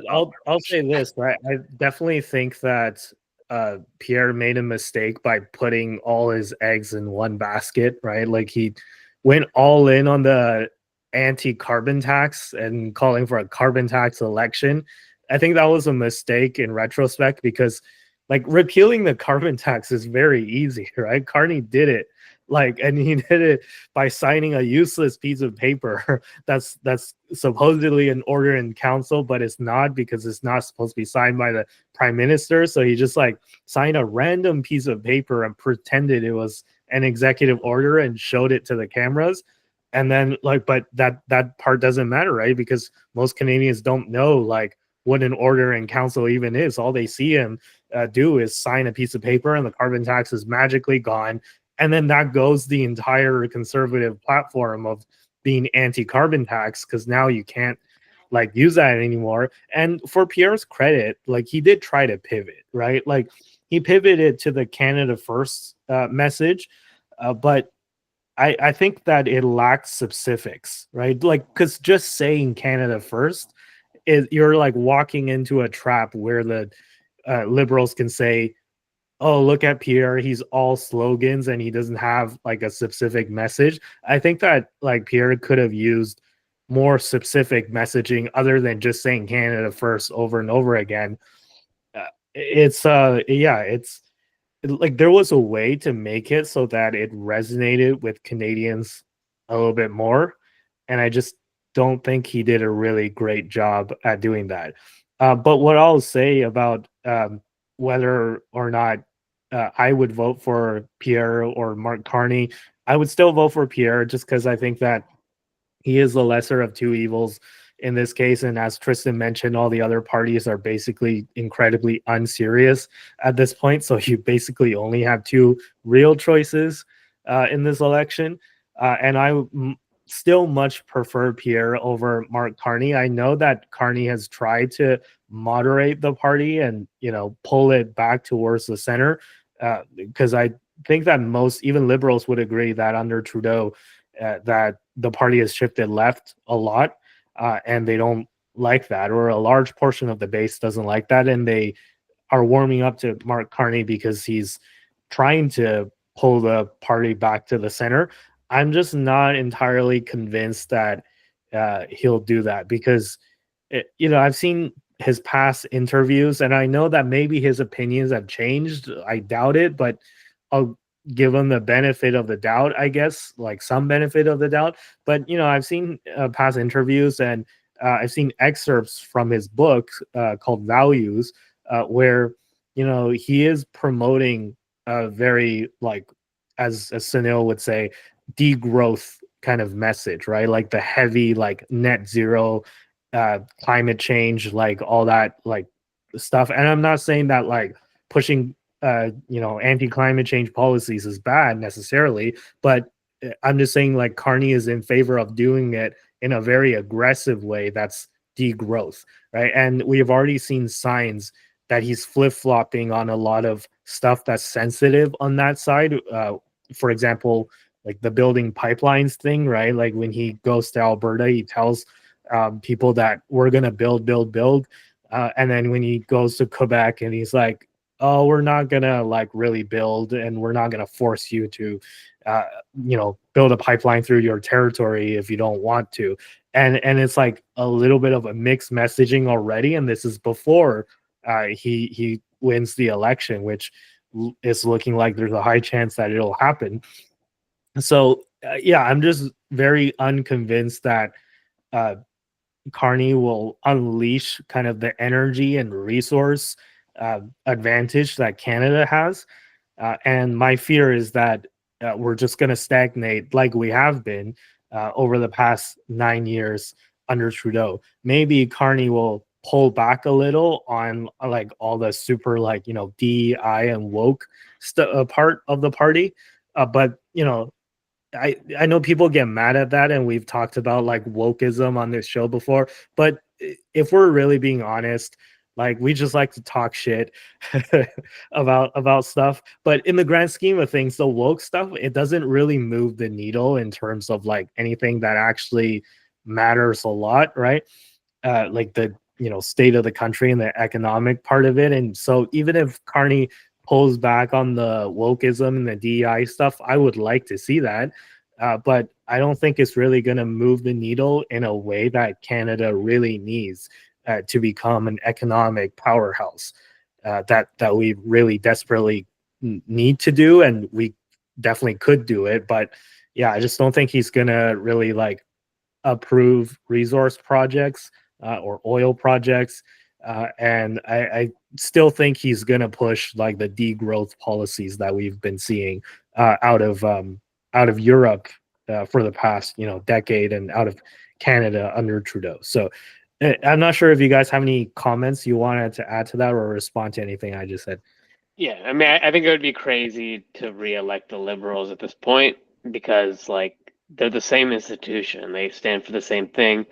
I'll say this, right? I definitely think that Pierre made a mistake by putting all his eggs in one basket, right? Like he went all in on the anti-carbon tax and calling for a carbon tax election. I think that was a mistake in retrospect because like repealing the carbon tax is very easy, right? Carney did it. Like, and he did it by signing a useless piece of paper that's supposedly an order in council, but it's not because it's not supposed to be signed by the prime minister. So he just like signed a random piece of paper and pretended it was an executive order and showed it to the cameras. And then like, but that part doesn't matter, right? Because most Canadians don't know like what an order in council even is. All they see him do is sign a piece of paper, and the carbon tax is magically gone. And then that goes the entire conservative platform of being anti-carbon tax because now you can't like use that anymore. And for Pierre's credit, like he did try to pivot, right? Like he pivoted to the Canada First message, but I think that it lacks specifics, right? Like because just saying Canada First is you're like walking into a trap where the liberals can say, oh, look at Pierre, he's all slogans and he doesn't have like a specific message. I think that like Pierre could have used more specific messaging other than just saying Canada First over and over again. It's like there was a way to make it so that it resonated with Canadians a little bit more, and I just don't think he did a really great job at doing that. But what I'll say about whether or not I would vote for Pierre or Mark Carney, I would still vote for Pierre just because I think that he is the lesser of two evils in this case. And as Tristan mentioned, all the other parties are basically incredibly unserious at this point. So you basically only have two real choices in this election. And still much prefer Pierre over Mark Carney. I know that Carney has tried to moderate the party and pull it back towards the center because I think that most even liberals would agree that under Trudeau that the party has shifted left a lot, and they don't like that, or a large portion of the base doesn't like that, and they are warming up to Mark Carney because he's trying to pull the party back to the center. I'm just not entirely convinced that he'll do that because, I've seen his past interviews and I know that maybe his opinions have changed. I doubt it, but I'll give him the benefit of the doubt, I guess, like some benefit of the doubt. But, I've seen past interviews and I've seen excerpts from his book called Values, where, he is promoting a very, like, as Sunil would say, degrowth kind of message, right? Like the heavy, like net zero, climate change, like all that, like stuff. And I'm not saying that like pushing, anti-climate change policies is bad necessarily, but I'm just saying like Carney is in favor of doing it in a very aggressive way. That's degrowth, right? And we have already seen signs that he's flip-flopping on a lot of stuff that's sensitive on that side. For example, like the building pipelines thing, right? Like when he goes to Alberta, he tells people that we're going to build. And then when he goes to Quebec and he's like, oh, we're not going to like really build and we're not going to force you to, build a pipeline through your territory if you don't want to. And it's like a little bit of a mixed messaging already. And this is before he wins the election, which is looking like there's a high chance that it'll happen. So I'm just very unconvinced that Carney will unleash kind of the energy and resource advantage that Canada has. And my fear is that we're just going to stagnate like we have been over the past 9 years under Trudeau. Maybe Carney will pull back a little on like all the super like, DEI and woke part of the party. But, I know people get mad at that, and we've talked about like wokeism on this show before, but if we're really being honest, like we just like to talk shit about stuff. But in the grand scheme of things, the woke stuff, it doesn't really move the needle in terms of like anything that actually matters a lot, right? Like the state of the country and the economic part of it. And so even if Carney pulls back on the wokeism and the DEI stuff, I would like to see that. But I don't think it's really going to move the needle in a way that Canada really needs to become an economic powerhouse that we really desperately need to do, and we definitely could do it. But yeah, I just don't think he's going to really like approve resource projects or oil projects. And I still think he's going to push like the degrowth policies that we've been seeing out of Europe for the past decade, and out of Canada under Trudeau. So I'm not sure if you guys have any comments you wanted to add to that or respond to anything I just said. Yeah, I mean, I think it would be crazy to re-elect the Liberals at this point because, like, they're the same institution. They stand for the same thing.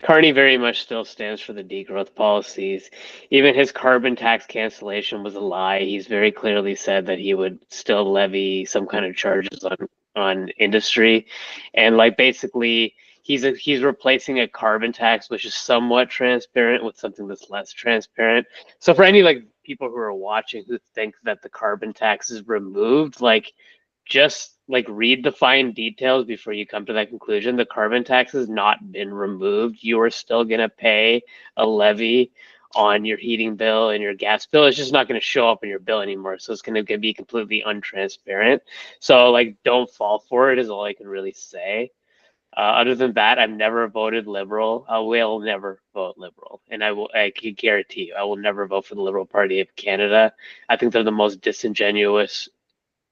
Carney very much still stands for the degrowth policies. Even his carbon tax cancellation was a lie. He's very clearly said that he would still levy some kind of charges on industry, and like basically he's replacing a carbon tax which is somewhat transparent with something that's less transparent. So for any like people who are watching who think that the carbon tax is removed, like just like read the fine details before you come to that conclusion. The carbon tax has not been removed. You are still going to pay a levy on your heating bill and your gas bill. It's just not going to show up in your bill anymore. So it's going to be completely untransparent. So like, don't fall for it is all I can really say. Other than that, I've never voted Liberal. I will never vote Liberal, and I can guarantee you, I will never vote for the Liberal Party of Canada. I think they're the most disingenuous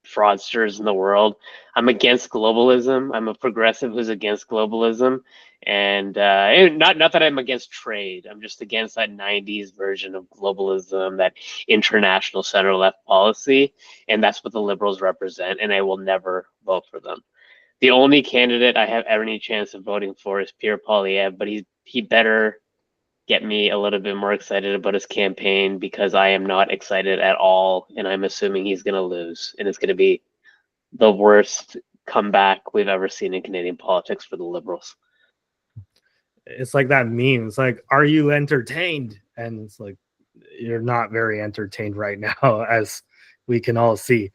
fraudsters in the world. I'm against globalism. I'm a progressive who's against globalism, and not that I'm against trade. I'm just against that '90s version of globalism, that international center left policy, and that's what the Liberals represent. And I will never vote for them. The only candidate I have any chance of voting for is Pierre Poilievre, but he better get me a little bit more excited about his campaign because I am not excited at all, and I'm assuming he's going to lose, and it's going to be the worst comeback we've ever seen in Canadian politics for the Liberals. It's like that meme. It's like, are you entertained? And it's like, you're not very entertained right now, as we can all see.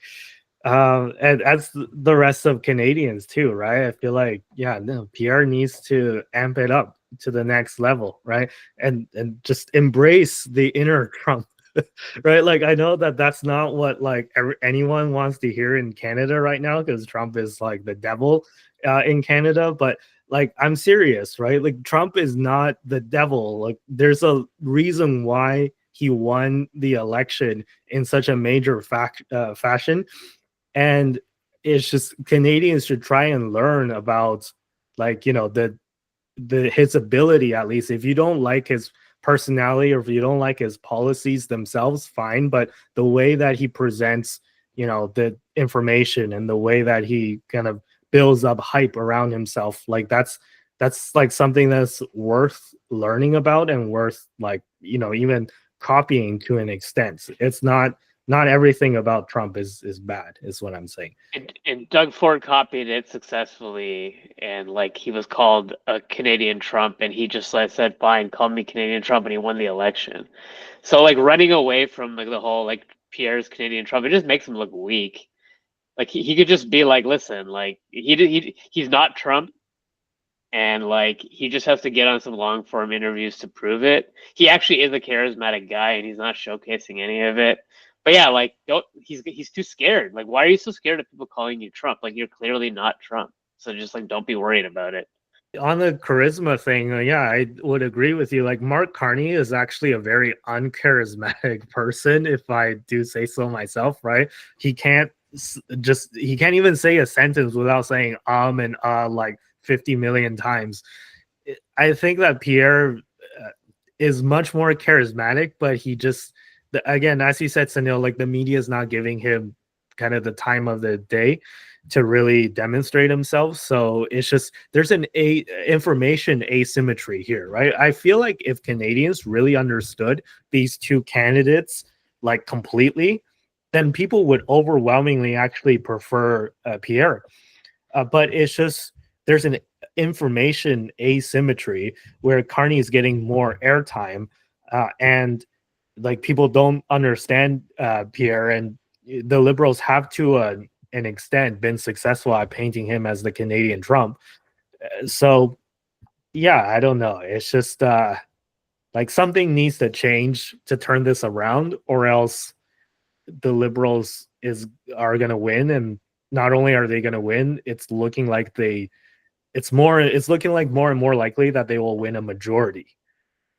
And as the rest of Canadians too, right? I feel like, yeah, no, Pierre needs to amp it up to the next level, right? And just embrace the inner Trump, right? Like, I know that that's not what like anyone wants to hear in Canada right now, because Trump is like the devil in Canada, but like, I'm serious, right? Like, Trump is not the devil. Like, there's a reason why he won the election in such a major fashion. And it's just, Canadians should try and learn about, like, the his ability. At least if you don't like his personality, or if you don't like his policies themselves, fine, but the way that he presents the information, and the way that he kind of builds up hype around himself, like that's like something that's worth learning about, and worth, like, even copying to an extent. It's not everything about Trump is bad, is what I'm saying. And Doug Ford copied it successfully, and like he was called a Canadian Trump, and he just like said, "Fine, call me Canadian Trump," and he won the election. So like running away from like the whole like Pierre's Canadian Trump, it just makes him look weak. Like he could just be like, listen, like he's not Trump, and like he just has to get on some long form interviews to prove it. He actually is a charismatic guy, and he's not showcasing any of it. But yeah, like he's too scared. Like, why are you so scared of people calling you Trump? Like, you're clearly not Trump. So just like don't be worried about it. On the charisma thing, yeah, I would agree with you. Like, Mark Carney is actually a very uncharismatic person, if I do say so myself, right? He can't he can't even say a sentence without saying and like 50 million times. I think that Pierre is much more charismatic, but he just, again, as you said, Sunil, like, the media is not giving him kind of the time of the day to really demonstrate himself. So it's just, there's an information asymmetry here, right? I feel like if Canadians really understood these two candidates like completely, then people would overwhelmingly actually prefer Pierre. But it's just, there's an information asymmetry where Carney is getting more airtime, and like people don't understand Pierre, and the liberals have to an extent been successful at painting him as the Canadian Trump. So yeah, I don't know. It's just like something needs to change to turn this around, or else the liberals are going to win. And not only are they going to win, it's looking like more and more likely that they will win a majority,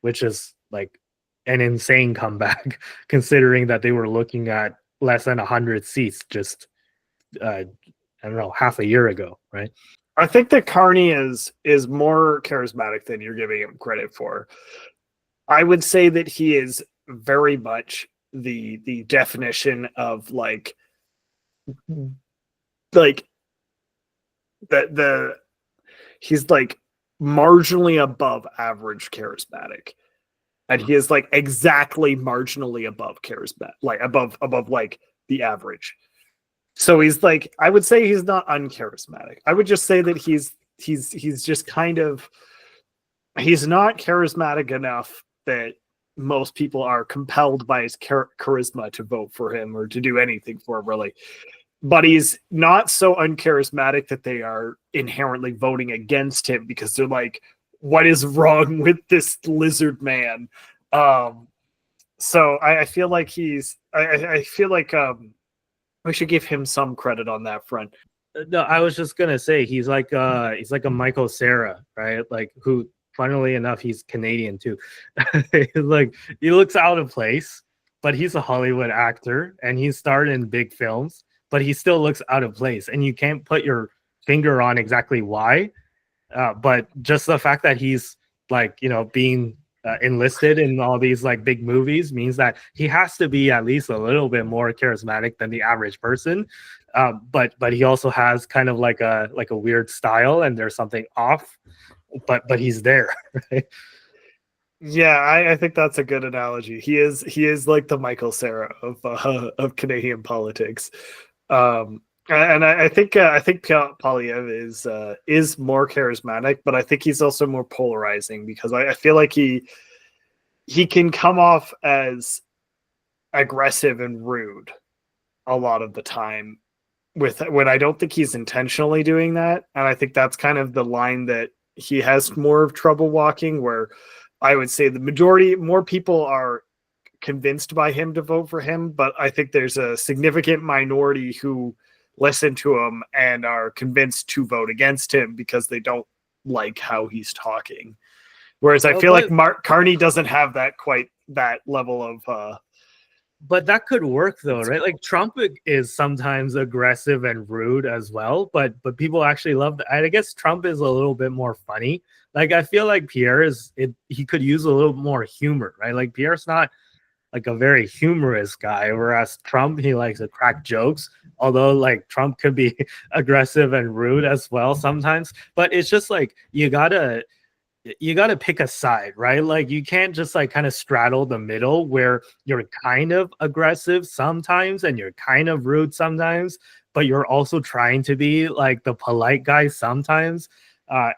which is like an insane comeback considering that they were looking at less than 100 seats just I don't know, half a year ago, right? I think that Carney is more charismatic than you're giving him credit for. I would say that he is very much the definition of like the he's like marginally above average charismatic, and he is like exactly marginally above charismatic, like above like the average. So he's like, I would say he's not uncharismatic. I would just say that he's just kind of, he's not charismatic enough that most people are compelled by his charisma to vote for him or to do anything for him, really. But he's not so uncharismatic that they are inherently voting against him because they're like, what is wrong with this lizard man? So I feel like I feel like we should give him some credit on that front. No, I was just gonna say he's like a Michael Cera, right? Like, who, funnily enough, he's Canadian too. Like, he looks out of place, but he's a Hollywood actor and he's starred in big films, but he still looks out of place, and you can't put your finger on exactly why. But just the fact that he's like, being enlisted in all these like big movies means that he has to be at least a little bit more charismatic than the average person. But he also has kind of like a weird style, and there's something off. But he's there, right? Yeah, I think that's a good analogy. He is like the Michael Cera of Canadian politics. And I think Pierre Poilievre is more charismatic, but I think he's also more polarizing because I feel like he can come off as aggressive and rude a lot of the time when I don't think he's intentionally doing that. And I think that's kind of the line that he has more of trouble walking, where I would say the majority, more people are convinced by him to vote for him, but I think there's a significant minority who listen to him and are convinced to vote against him because they don't like how he's talking. Whereas I feel like Carney doesn't have that level of but that could work though, right? Like, Trump is sometimes aggressive and rude as well, but people actually love that. I guess Trump is a little bit more funny. Like, I feel like Pierre he could use a little more humor, right? Like, Pierre's not like a very humorous guy, whereas Trump, he likes to crack jokes. Although, like, Trump could be aggressive and rude as well sometimes. But it's just like you gotta pick a side, right? Like, you can't just like kind of straddle the middle where you're kind of aggressive sometimes and you're kind of rude sometimes, but you're also trying to be like the polite guy sometimes.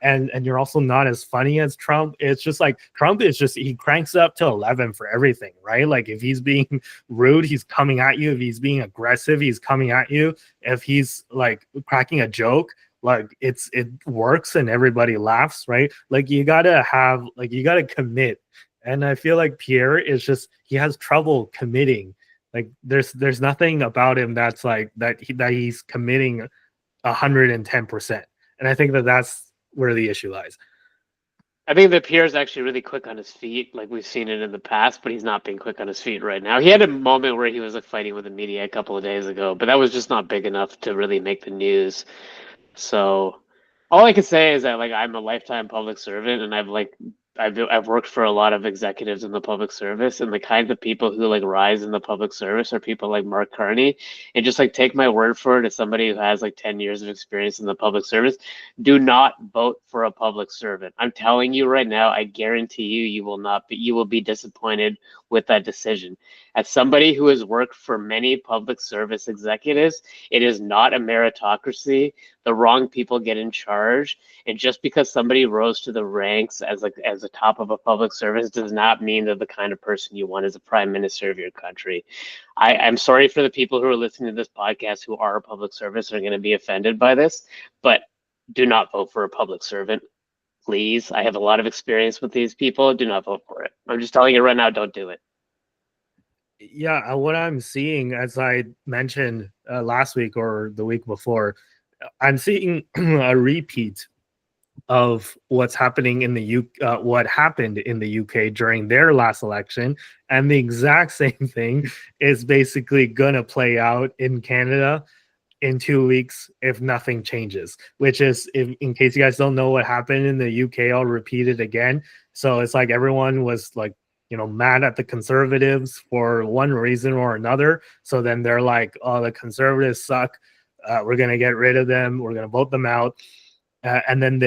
And you're also not as funny as Trump. It's just like Trump is just, he cranks up to 11 for everything, right? Like, if he's being rude, he's coming at you. If he's being aggressive, he's coming at you. If he's like cracking a joke, like it works and everybody laughs, right? Like, you gotta commit. And I feel like Pierre is just, he has trouble committing. Like, there's nothing about him that's like that he's committing 110%. And I think that's where the issue lies. I think that Pierre's actually really quick on his feet, like we've seen it in the past, but he's not being quick on his feet right now. He had a moment where he was like fighting with the media a couple of days ago, but that was just not big enough to really make the news. So all I can say is that, like, I'm a lifetime public servant, and I've worked for a lot of executives in the public service, and the kinds of people who like rise in the public service are people like Mark Carney. And just like, take my word for it, as somebody who has like 10 years of experience in the public service, do not vote for a public servant. I'm telling you right now, I guarantee you will be disappointed with that decision. As somebody who has worked for many public service executives, it is not a meritocracy the wrong people get in charge, and just because somebody rose to the ranks as a top of a public service does not mean they're the kind of person you want as a prime minister of your country. I'm sorry for the people who are listening to this podcast who are a public service and are going to be offended by this, but do not vote for a public servant, please. I have a lot of experience with these people. Do not vote for it. I'm just telling you right now, don't do it. Yeah, what I'm seeing, as I mentioned last week or the week before, I'm seeing a repeat of what's happening in the what happened in the UK during their last election, and the exact same thing is basically gonna play out in Canada in 2 weeks if nothing changes. Which is, if, in case you guys don't know what happened in the UK, I'll repeat it again. So it's like everyone was like, mad at the Conservatives for one reason or another. So then they're like, oh, the Conservatives suck. We're going to get rid of them. We're going to vote them out. And then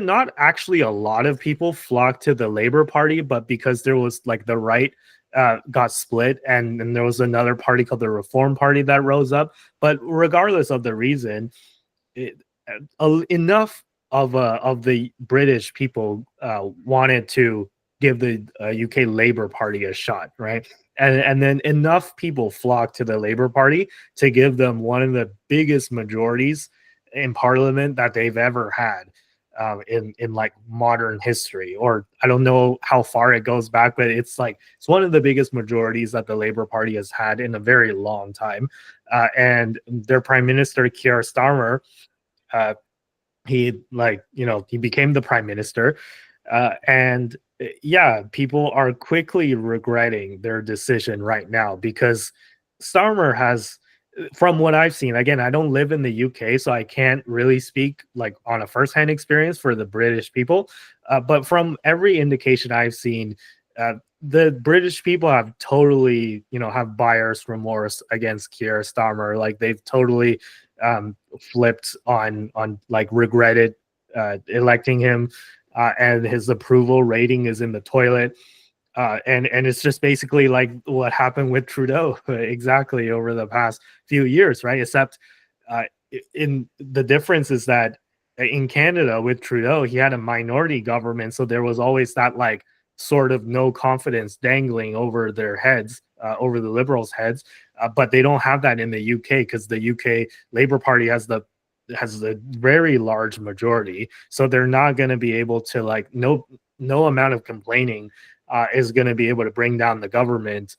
not actually a lot of people flocked to the Labour Party, but because there was like the right got split, and there was another party called the Reform Party that rose up. But regardless of the reason, enough of the British people wanted to give the UK Labour Party a shot, right? And then enough people flocked to the Labour Party to give them one of the biggest majorities in Parliament that they've ever had in like modern history. Or I don't know how far it goes back, but it's one of the biggest majorities that the Labour Party has had in a very long time. And their Prime Minister Keir Starmer, he became the Prime Minister, and yeah, people are quickly regretting their decision right now, because Starmer has, from what I've seen, again, I don't live in the UK, so I can't really speak like on a firsthand experience for the British people. But from every indication I've seen, the British people have totally, have buyer's remorse against Keir Starmer. Like, they've totally flipped on like regretted electing him. And his approval rating is in the toilet. And it's just basically like what happened with Trudeau exactly over the past few years, right? Except in the difference is that in Canada with Trudeau, he had a minority government. So there was always that like sort of no confidence dangling over their heads, over the Liberals' heads. But they don't have that in the UK, because the UK Labour Party has a very large majority, so they're not going to be able to, like, no amount of complaining is going to be able to bring down the government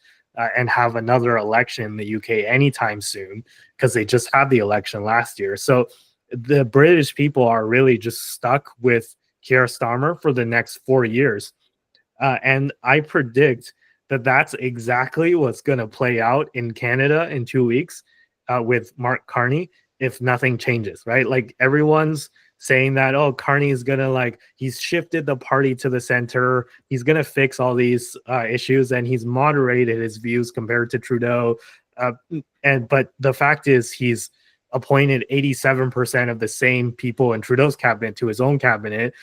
and have another election in the UK anytime soon, because they just had the election last year. So the British people are really just stuck with Keir Starmer for the next 4 years, and I predict that that's exactly what's going to play out in Canada in 2 weeks with Mark Carney, if nothing changes, right? Like, everyone's saying that, oh, Carney is gonna, like, he's shifted the party to the center, he's gonna fix all these issues, and he's moderated his views compared to Trudeau. But the fact is, he's appointed 87% of the same people in Trudeau's cabinet to his own cabinet.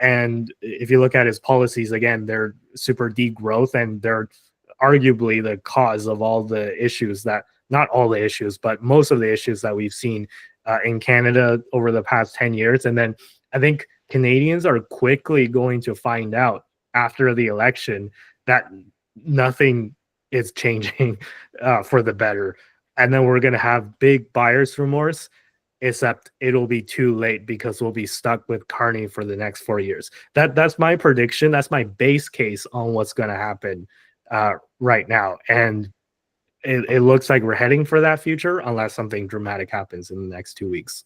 And if you look at his policies, again, they're super degrowth, and they're arguably the cause of all the issues that, not all the issues, but most of the issues that we've seen in Canada over the past 10 years. And then I think Canadians are quickly going to find out after the election that nothing is changing for the better. And then we're going to have big buyer's remorse, except it'll be too late, because we'll be stuck with Carney for the next 4 years. That's my prediction. That's my base case on what's going to happen right now. And it looks like we're heading for that future, unless something dramatic happens in the next 2 weeks.